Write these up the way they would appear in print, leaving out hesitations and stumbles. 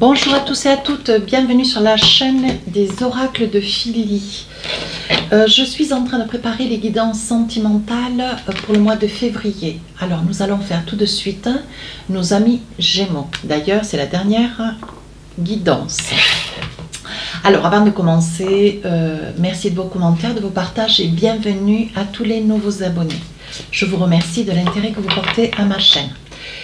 Bonjour à tous et à toutes, bienvenue sur la chaîne des oracles de Philly. Je suis en train de préparer les guidances sentimentales pour le mois de février. Alors nous allons faire tout de suite nos amis Gémeaux. D'ailleurs c'est la dernière guidance. Alors avant de commencer, merci de vos commentaires, de vos partages et bienvenue à tous les nouveaux abonnés. Je vous remercie de l'intérêt que vous portez à ma chaîne.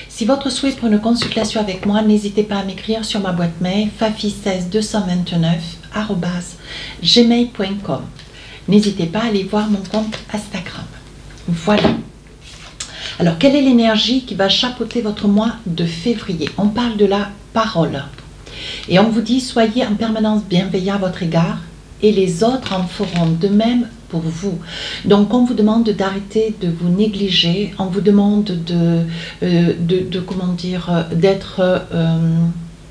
Si votre souhait pour une consultation avec moi, n'hésitez pas à m'écrire sur ma boîte mail fafi16229@gmail.com. N'hésitez pas à aller voir mon compte Instagram. Voilà. Alors, quelle est l'énergie qui va chapeauter votre mois de février? On parle de la parole. Et on vous dit, soyez en permanence bienveillant à votre égard et les autres en feront de même pour vous. Donc on vous demande d'arrêter de vous négliger, on vous demande d'être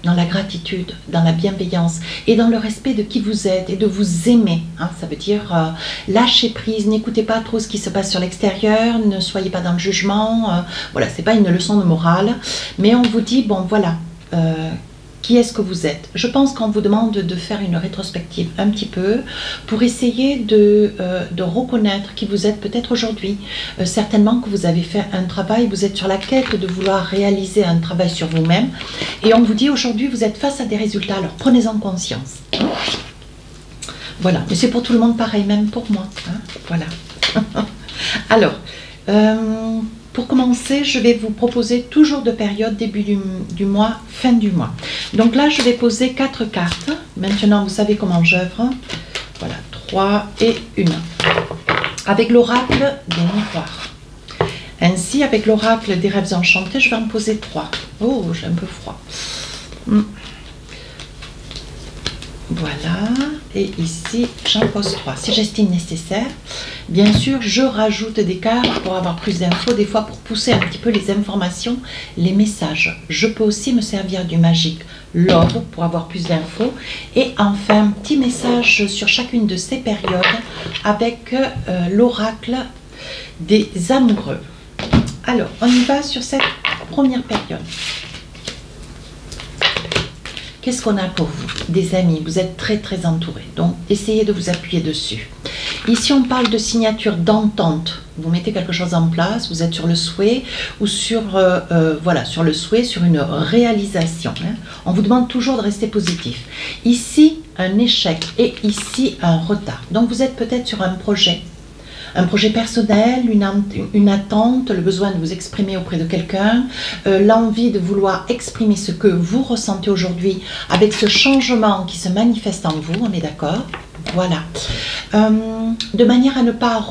dans la gratitude, dans la bienveillance et dans le respect de qui vous êtes et de vous aimer. Hein, ça veut dire lâcher prise, n'écoutez pas trop ce qui se passe sur l'extérieur, ne soyez pas dans le jugement. Voilà, c'est pas une leçon de morale, mais on vous dit, bon voilà, qui est-ce que vous êtes? Je pense qu'on vous demande de faire une rétrospective un petit peu pour essayer de reconnaître qui vous êtes peut-être aujourd'hui. Certainement que vous avez fait un travail, vous êtes sur la quête de vouloir réaliser un travail sur vous-même. Et on vous dit aujourd'hui, vous êtes face à des résultats, alors prenez-en conscience. Voilà, mais c'est pour tout le monde pareil, même pour moi. Hein, voilà. Alors, pour commencer, je vais vous proposer toujours de période, début du mois, fin du mois. Donc là, je vais poser 4 cartes. Maintenant, vous savez comment j'œuvre. Voilà, 3 et 1. Avec l'oracle des miroirs. Ainsi, avec l'oracle des rêves enchantés, je vais en poser 3. Oh, j'ai un peu froid. Voilà, et ici j'en pose 3 si j'estime nécessaire. Bien sûr, je rajoute des cartes pour avoir plus d'infos, des fois pour pousser un petit peu les informations, les messages. Je peux aussi me servir du magique l'or pour avoir plus d'infos. Et enfin, un petit message sur chacune de ces périodes avec l'oracle des amoureux. Alors, on y va sur cette première période. Qu'est-ce qu'on a pour vous? Des amis, vous êtes très très entourés, donc essayez de vous appuyer dessus. Ici on parle de signature d'entente, vous mettez quelque chose en place, vous êtes sur le souhait ou sur, voilà, sur le souhait, sur une réalisation. Hein. On vous demande toujours de rester positif. Ici un échec et ici un retard, donc vous êtes peut-être sur un projet personnel, une attente, le besoin de vous exprimer auprès de quelqu'un, l'envie de vouloir exprimer ce que vous ressentez aujourd'hui avec ce changement qui se manifeste en vous, on est d'accord? Voilà. De manière à ne pas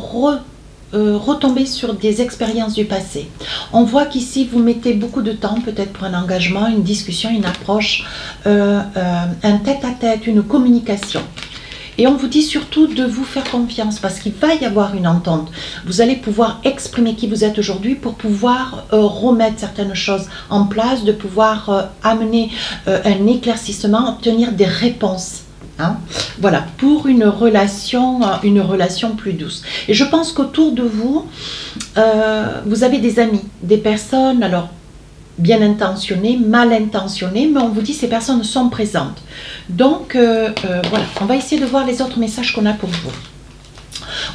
retomber sur des expériences du passé. On voit qu'ici vous mettez beaucoup de temps peut-être pour un engagement, une discussion, une approche, un tête-à-tête, une communication. Et on vous dit surtout de vous faire confiance parce qu'il va y avoir une entente. Vous allez pouvoir exprimer qui vous êtes aujourd'hui pour pouvoir remettre certaines choses en place, de pouvoir amener un éclaircissement, obtenir des réponses. Hein? Voilà, pour une relation plus douce. Et je pense qu'autour de vous, vous avez des amis, des personnes, alors bien intentionnées, mal intentionnées, mais on vous dit ces personnes sont présentes. Donc, voilà, on va essayer de voir les autres messages qu'on a pour vous.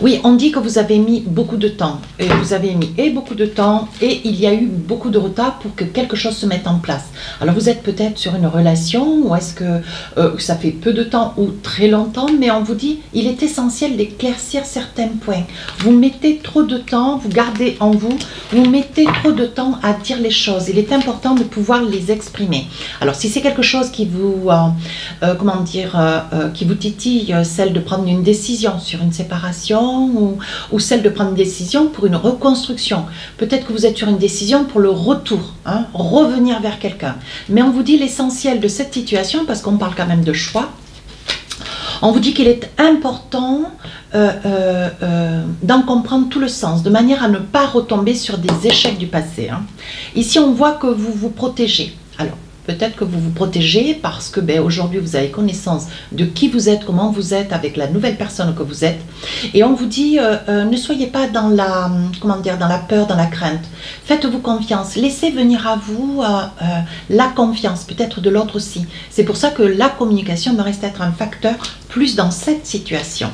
Oui, on dit que vous avez mis beaucoup de temps, et vous avez mis beaucoup de temps, et il y a eu beaucoup de retard pour que quelque chose se mette en place. Alors vous êtes peut-être sur une relation, ou est-ce que ça fait peu de temps ou très longtemps, mais on vous dit il est essentiel d'éclaircir certains points. Vous mettez trop de temps, vous gardez en vous, vous mettez trop de temps à dire les choses. Il est important de pouvoir les exprimer. Alors si c'est quelque chose qui vous, qui vous titille, celle de prendre une décision sur une séparation, ou celle de prendre une décision pour une reconstruction. Peut-être que vous êtes sur une décision pour le retour, hein, revenir vers quelqu'un. Mais on vous dit l'essentiel de cette situation, parce qu'on parle quand même de choix, on vous dit qu'il est important d'en comprendre tout le sens, de manière à ne pas retomber sur des échecs du passé. Hein. Ici, on voit que vous vous protégez. Alors, peut-être que vous vous protégez parce que aujourd'hui vous avez connaissance de qui vous êtes, comment vous êtes avec la nouvelle personne que vous êtes. Et on vous dit, ne soyez pas dans la, comment dire, dans la peur, dans la crainte. Faites-vous confiance, laissez venir à vous la confiance, peut-être de l'autre aussi. C'est pour ça que la communication me reste être un facteur plus dans cette situation.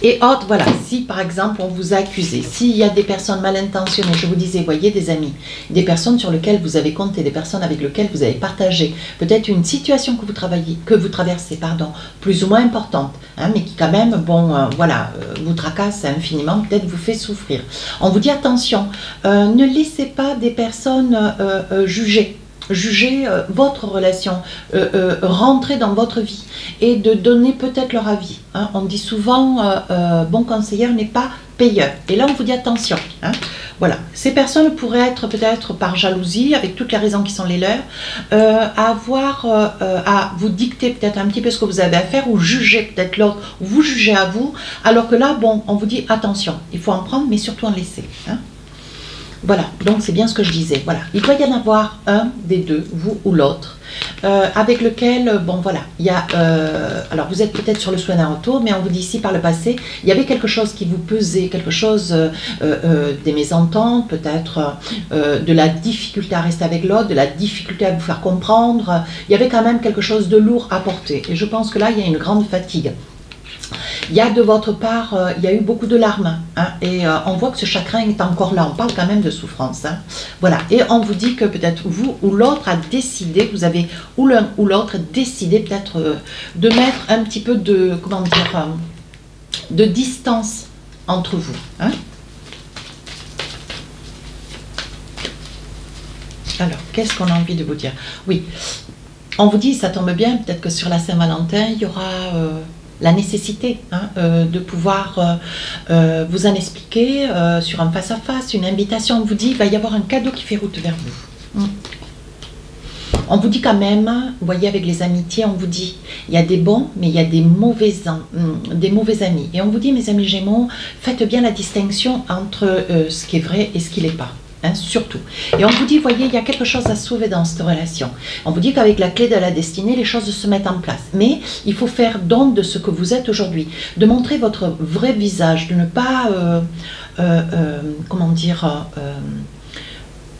Et autre, voilà, si par exemple on vous a accusé, s'il y a des personnes mal intentionnées, je vous disais, voyez des amis, des personnes sur lesquelles vous avez compté, des personnes avec lesquelles vous avez partagé, peut-être une situation que vous traversez, pardon, plus ou moins importante, hein, mais qui quand même, bon, voilà, vous tracasse infiniment, peut-être vous fait souffrir. On vous dit attention, ne laissez pas des personnes juger votre relation, rentrer dans votre vie et de donner peut-être leur avis. Hein. On dit souvent, bon conseiller n'est pas payeur. Et là, on vous dit attention. Hein. Voilà, ces personnes pourraient être peut-être par jalousie, avec toutes les raisons qui sont les leurs, à vous dicter peut-être un petit peu ce que vous avez à faire ou juger peut-être l'autre, ou vous jugez à vous, alors que là, bon, on vous dit attention, il faut en prendre, mais surtout en laisser. Hein. Voilà, donc c'est bien ce que je disais. Voilà, il doit y en avoir un des deux, vous ou l'autre, avec lequel, bon voilà, il y a, alors vous êtes peut-être sur le soin d'un retour, mais on vous dit ici par le passé, il y avait quelque chose qui vous pesait, quelque chose, des mésententes, peut-être de la difficulté à rester avec l'autre, de la difficulté à vous faire comprendre, il y avait quand même quelque chose de lourd à porter. Et je pense que là, il y a une grande fatigue. Il y a de votre part, il y a eu beaucoup de larmes, hein, et on voit que ce chagrin est encore là, on parle quand même de souffrance. Hein, voilà, et on vous dit que peut-être vous ou l'autre a décidé, vous avez ou l'un ou l'autre décidé peut-être de mettre un petit peu de, comment dire, de distance entre vous. Hein. Alors, qu'est-ce qu'on a envie de vous dire? Oui, on vous dit, ça tombe bien, peut-être que sur la Saint-Valentin, il y aura... la nécessité hein, de pouvoir vous en expliquer sur un face-à-face, une invitation. On vous dit, il va y avoir un cadeau qui fait route vers vous. On vous dit quand même, vous voyez avec les amitiés, on vous dit, il y a des bons, mais il y a des mauvais amis. Et on vous dit, mes amis Gémeaux, faites bien la distinction entre ce qui est vrai et ce qui n'est pas. Hein, surtout. Et on vous dit, voyez, il y a quelque chose à sauver dans cette relation. On vous dit qu'avec la clé de la destinée, les choses se mettent en place. Mais il faut faire don de ce que vous êtes aujourd'hui, de montrer votre vrai visage, de ne pas, comment dire,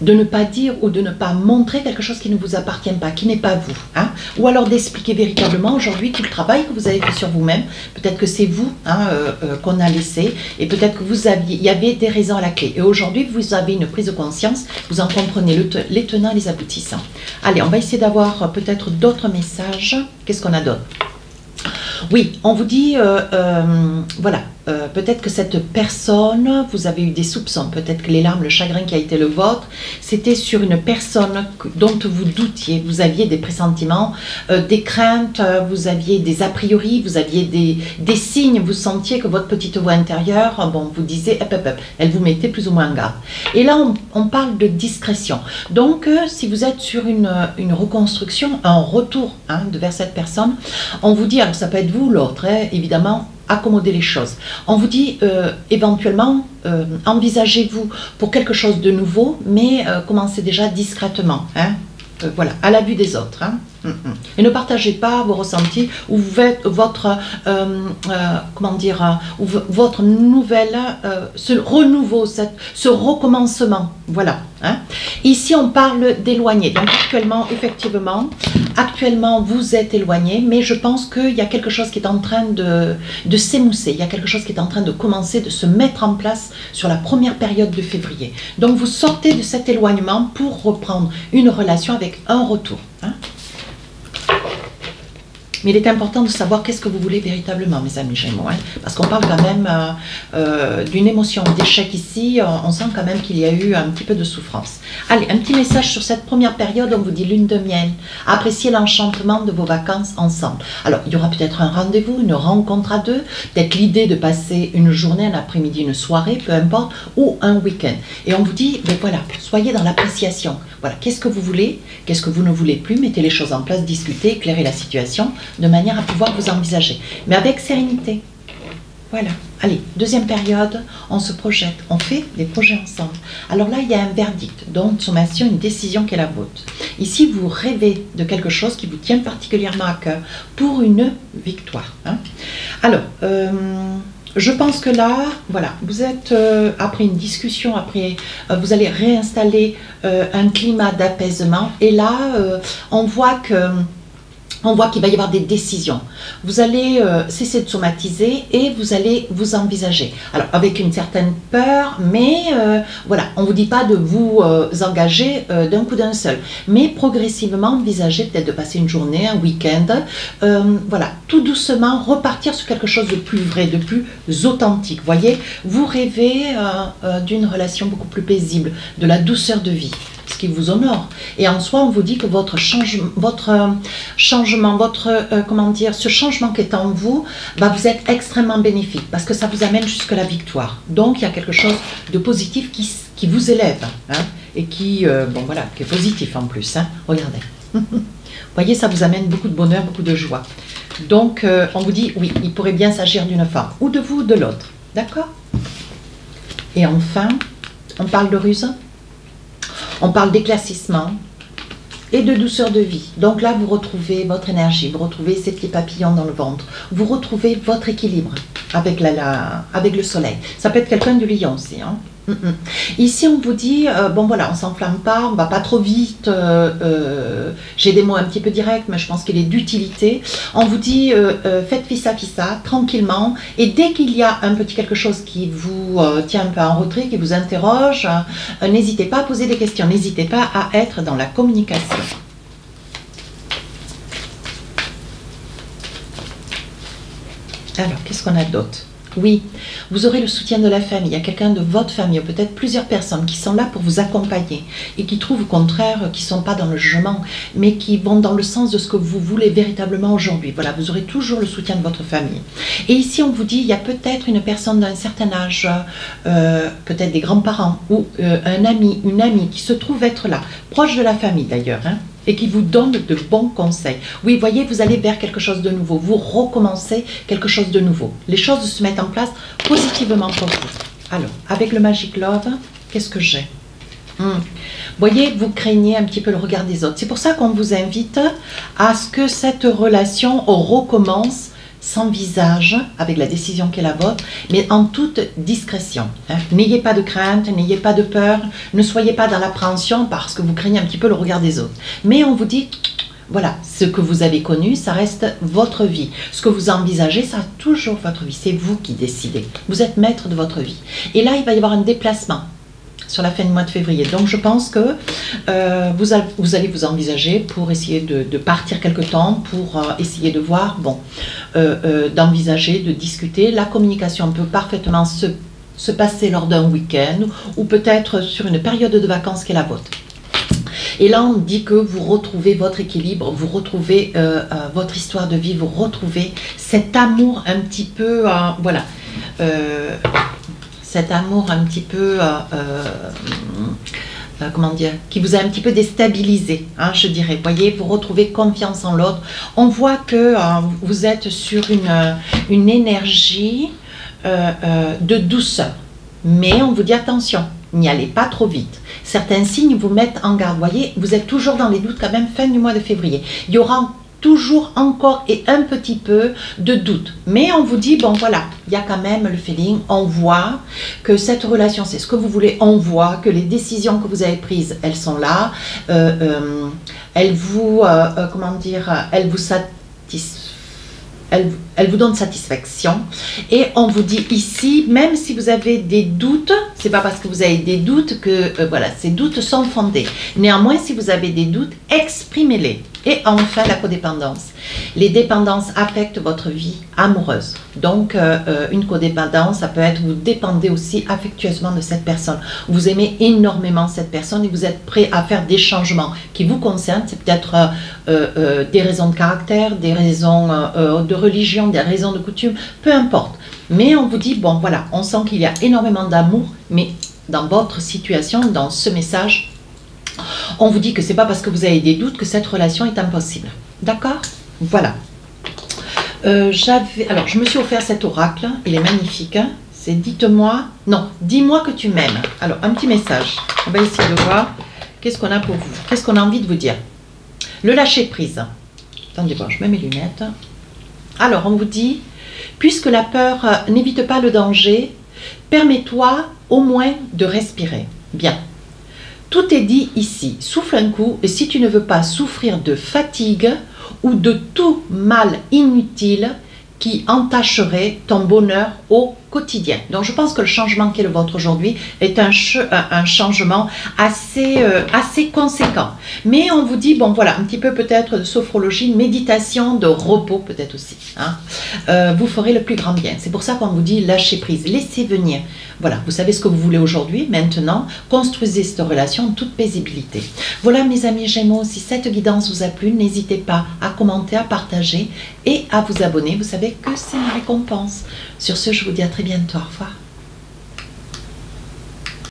de ne pas dire ou de ne pas montrer quelque chose qui ne vous appartient pas, qui n'est pas vous. Hein? Ou alors d'expliquer véritablement aujourd'hui tout le travail que vous avez fait sur vous-même. Peut-être que c'est vous hein, qu'on a laissé et peut-être que il y avait des raisons à la clé. Et aujourd'hui, vous avez une prise de conscience, vous en comprenez les tenants et les aboutissants. Allez, on va essayer d'avoir peut-être d'autres messages. Qu'est-ce qu'on a d'autre? Oui, on vous dit, voilà, peut-être que cette personne, vous avez eu des soupçons, peut-être que les larmes, le chagrin qui a été le vôtre, c'était sur une personne dont vous doutiez, vous aviez des pressentiments, des craintes, vous aviez des a priori, vous aviez des signes, vous sentiez que votre petite voix intérieure, bon, vous disait, elle vous mettait plus ou moins en garde. Et là, on parle de discrétion. Donc, si vous êtes sur une reconstruction, un retour hein, vers cette personne, on vous dit, alors ça peut être vous ou l'autre, hein, évidemment, accommoder les choses. On vous dit éventuellement, envisagez-vous pour quelque chose de nouveau, mais commencez déjà discrètement, hein, voilà, à la vue des autres. Hein. Et ne partagez pas vos ressentis ou votre, comment dire, ou votre nouvelle, ce renouveau, ce recommencement. Voilà. Hein. Ici, on parle d'éloigner. Donc actuellement, effectivement, vous êtes éloigné, mais je pense qu'il y a quelque chose qui est en train de s'émousser. Il y a quelque chose qui est en train de commencer, de se mettre en place sur la première période de février. Donc vous sortez de cet éloignement pour reprendre une relation avec un retour. Hein. Mais il est important de savoir qu'est-ce que vous voulez véritablement, mes amis Gémeaux, hein, parce qu'on parle quand même d'une émotion d'échec ici, on sent quand même qu'il y a eu un petit peu de souffrance. Allez, un petit message sur cette première période, on vous dit lune de miel, appréciez l'enchantement de vos vacances ensemble. Alors, il y aura peut-être un rendez-vous, une rencontre à deux, peut-être l'idée de passer une journée, un après-midi, une soirée, peu importe, ou un week-end. Et on vous dit, ben voilà, soyez dans l'appréciation. Voilà, qu'est-ce que vous voulez, qu'est-ce que vous ne voulez plus, mettez les choses en place, discutez, éclairez la situation, de manière à pouvoir vous envisager. Mais avec sérénité. Voilà. allez, deuxième période, on se projette, on fait des projets ensemble. Alors là, il y a un verdict, donc une sommation, une décision qui est la vôtre. Ici, vous rêvez de quelque chose qui vous tient particulièrement à cœur pour une victoire. Hein. Alors, je pense que là, voilà, vous êtes, après une discussion, après, vous allez réinstaller un climat d'apaisement. Et là, on voit qu'il va y avoir des décisions. Vous allez cesser de somatiser et vous allez vous envisager. Alors, avec une certaine peur, mais voilà, on ne vous dit pas de vous engager d'un coup d'un seul. Mais progressivement, envisager peut-être de passer une journée, un week-end. Voilà, tout doucement, repartir sur quelque chose de plus vrai, de plus authentique. Vous voyez, vous rêvez d'une relation beaucoup plus paisible, de la douceur de vie. Ce qui vous honore. Et en soi, on vous dit que votre comment dire, ce changement qui est en vous, va vous être extrêmement bénéfique parce que ça vous amène jusqu'à la victoire. Donc, il y a quelque chose de positif qui vous élève hein, et qui, bon voilà, qui est positif en plus. Hein. Regardez. Vous voyez, ça vous amène beaucoup de bonheur, beaucoup de joie. Donc, on vous dit, oui, il pourrait bien s'agir d'une femme, ou de vous ou de l'autre. D'accord? Et enfin, on parle de ruse. On parle d'éclaircissement et de douceur de vie. Donc là, vous retrouvez votre énergie, vous retrouvez ces petits papillons dans le ventre, vous retrouvez votre équilibre avec, avec le soleil. Ça peut être quelqu'un du lion aussi. Hein. Ici, on vous dit, bon voilà, on ne s'enflamme pas, on ne va pas trop vite, j'ai des mots un petit peu directs, mais je pense qu'il est d'utilité. On vous dit, faites fissa, tranquillement, et dès qu'il y a un petit quelque chose qui vous tient un peu en retrait, qui vous interroge, n'hésitez pas à poser des questions, n'hésitez pas à être dans la communication. Alors, qu'est-ce qu'on a d'autre ? Oui, vous aurez le soutien de la famille, il y a quelqu'un de votre famille, ou peut-être plusieurs personnes qui sont là pour vous accompagner et qui trouvent au contraire, qui ne sont pas dans le jugement, mais qui vont dans le sens de ce que vous voulez véritablement aujourd'hui. Voilà, vous aurez toujours le soutien de votre famille. Et ici, on vous dit, il y a peut-être une personne d'un certain âge, peut-être des grands-parents, ou un ami, une amie qui se trouve être là, proche de la famille d'ailleurs, hein, et qui vous donne de bons conseils. Oui, voyez, vous allez vers quelque chose de nouveau, vous recommencez quelque chose de nouveau. Les choses se mettent en place positivement pour vous. Alors, avec le Magic Love, qu'est-ce que j'ai ? Voyez, vous craignez un petit peu le regard des autres. C'est pour ça qu'on vous invite à ce que cette relation recommence sans visage, avec la décision qui est la vôtre, mais en toute discrétion. Hein. N'ayez pas de crainte, n'ayez pas de peur, ne soyez pas dans l'appréhension parce que vous craignez un petit peu le regard des autres. Mais on vous dit, voilà, ce que vous avez connu, ça reste votre vie. Ce que vous envisagez, ça reste toujours votre vie. C'est vous qui décidez. Vous êtes maître de votre vie. Et là, il va y avoir un déplacement sur la fin du mois de février. Donc, je pense que vous allez vous envisager pour essayer de partir quelque temps, pour essayer de voir, bon, d'envisager, de discuter. La communication peut parfaitement se passer lors d'un week-end ou peut-être sur une période de vacances qui est la vôtre. Et là, on dit que vous retrouvez votre équilibre, vous retrouvez votre histoire de vie, vous retrouvez cet amour un petit peu, voilà, cet amour un petit peu, comment dire, qui vous a un petit peu déstabilisé, hein, je dirais. Vous voyez, vous retrouvez confiance en l'autre. On voit que vous êtes sur une énergie de douceur. Mais on vous dit attention, n'y allez pas trop vite. Certains signes vous mettent en garde. Vous voyez, vous êtes toujours dans les doutes quand même fin du mois de février. Il y aura toujours encore et un petit peu de doute. Mais on vous dit, bon voilà, il y a quand même le feeling, on voit que cette relation, c'est ce que vous voulez, on voit que les décisions que vous avez prises, elles sont là, elles vous, comment dire, elles vous satisfont. Elle vous donne satisfaction et on vous dit ici, même si vous avez des doutes, c'est pas parce que vous avez des doutes que voilà, ces doutes sont fondés. Néanmoins, si vous avez des doutes, exprimez-les. Et enfin, la codépendance. Les dépendances affectent votre vie amoureuse. Donc, une codépendance, ça peut être vous dépendez aussi affectueusement de cette personne. Vous aimez énormément cette personne et vous êtes prêt à faire des changements qui vous concernent. C'est peut-être des raisons de caractère, des raisons de religion, des raisons de coutume, peu importe. Mais on vous dit, bon voilà, on sent qu'il y a énormément d'amour, mais dans votre situation, dans ce message, on vous dit que c'est pas parce que vous avez des doutes que cette relation est impossible. D'accord? Voilà. Alors, je me suis offert cet oracle, il est magnifique. Hein. C'est dites-moi, non, dis-moi que tu m'aimes. Alors, un petit message. On va essayer de voir qu'est-ce qu'on a pour vous, qu'est-ce qu'on a envie de vous dire. Le lâcher prise. Attendez voir, je mets mes lunettes. Alors, on vous dit, puisque la peur n'évite pas le danger, permets-toi au moins de respirer. Bien. Tout est dit ici. Souffle un coup et si tu ne veux pas souffrir de fatigue ou de tout mal inutile qui entacherait ton bonheur au quotidien. Donc je pense que le changement qui est le vôtre aujourd'hui est un changement assez conséquent. Mais on vous dit, bon voilà, un petit peu peut-être de sophrologie, de méditation, de repos peut-être aussi. Hein. Vous ferez le plus grand bien. C'est pour ça qu'on vous dit lâcher prise, laissez venir. Voilà, vous savez ce que vous voulez aujourd'hui, maintenant, construisez cette relation en toute paisibilité. Voilà mes amis Gémeaux, si cette guidance vous a plu, n'hésitez pas à commenter, à partager et à vous abonner. Vous savez que c'est ma récompense. Sur ce, je vous dis à très bientôt. Au revoir.